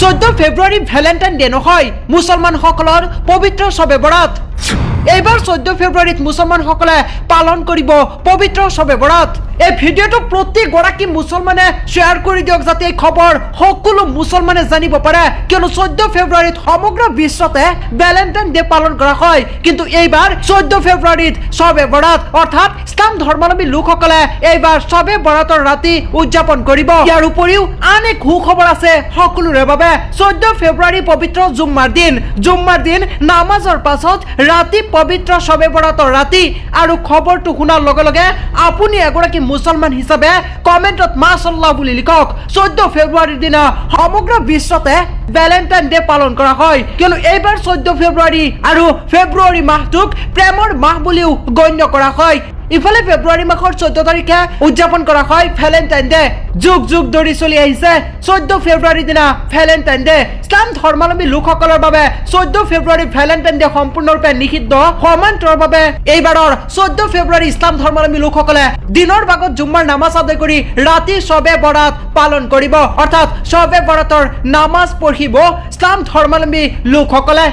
14 ফেব্ৰুৱাৰী Valentine day নহয় মুছলমানসকলৰ পবিত্ৰ শবে বৰাত। এইবাৰ 14 ফেব্ৰুৱাৰীত মুছলমানসকলে পালন কৰিব পবিত্ৰ শবে বৰাত। এই ভিডিঅ'টো প্ৰতিগৰাকী মুছলমানে শ্বেয়াৰ কৰি দিয়ক যাতে এই খবৰ সকলো মুছলমানে জানিব পাৰে, কিয়নো 14 ফেব্ৰুৱাৰীত সমগ্ৰ বিশ্বতে ভেলেণ্টাইন ডে পালন কৰা হয়, কিন্তু এইবাৰ 14 ফেব্ৰুৱাৰীত শবে বৰাত অৰ্থাৎ ইছলাম ধৰ্মাৱলম্বী লোকসকলে এইবাৰ শবে বৰাতৰ ৰাতি উদযাপন কৰিব। ইয়াৰ উপৰিও আন এক সুখবৰ আছে সকলোৰে বাবে। 14 ফেব্ৰুৱাৰী পবিত্ৰ জুম্মাৰ দিন নামাজৰ পাছত ৰাতি পবিত্ৰ শবে বৰাতৰ ৰাতি। আৰু খবৰটো শুনাৰ লগে লগে আপুনি এগৰাকী মুছলমান হিচাপে কমেণ্টত মাশাআল্লাহ বুলি লিখক। 14 ফেব্ৰুৱাৰীৰ দিনা সমগ্ৰ বিশ্বতে ভেলেণ্টাইন ডে পালন কৰা হয়, কিয়নো এইবাৰ 14 ফেব্ৰুৱাৰী আৰু ফেব্ৰুৱাৰী মাহটোক প্ৰেমৰ মাহ বুলিও গণ্য কৰা হয়। ইফালে ফেব্ৰুৱাৰী মাহৰ 14 তাৰিখে উদযাপন কৰা হয় ভেলেণ্টাইন ডে। যুগ যুগ ধৰি চলি আহিছে 14 ফেব্ৰুৱাৰীৰ দিনা ভেলেণ্টাইন ডে। ইছলাম ধৰ্মাৱলম্বী লোকসকলৰ বাবে 14 ফেব্ৰুৱাৰী ভেলেণ্টাইন ডে সম্পূৰ্ণৰূপে নিষিদ্ধ। সমান্তৰালভাৱে এইবাৰৰ 14 ফেব্ৰুৱাৰী ইছলাম ধৰ্মাৱলম্বী লোকসকলে দিনৰ ভাগত জুম্মাৰ নামাজ আদায় কৰি ৰাতি শবে বৰাত পালন কৰিব, অৰ্থাৎ শবে বৰাতৰ নামাজ পঢ়িব ইছলাম ধৰ্মাৱলম্বী লোকসকলে।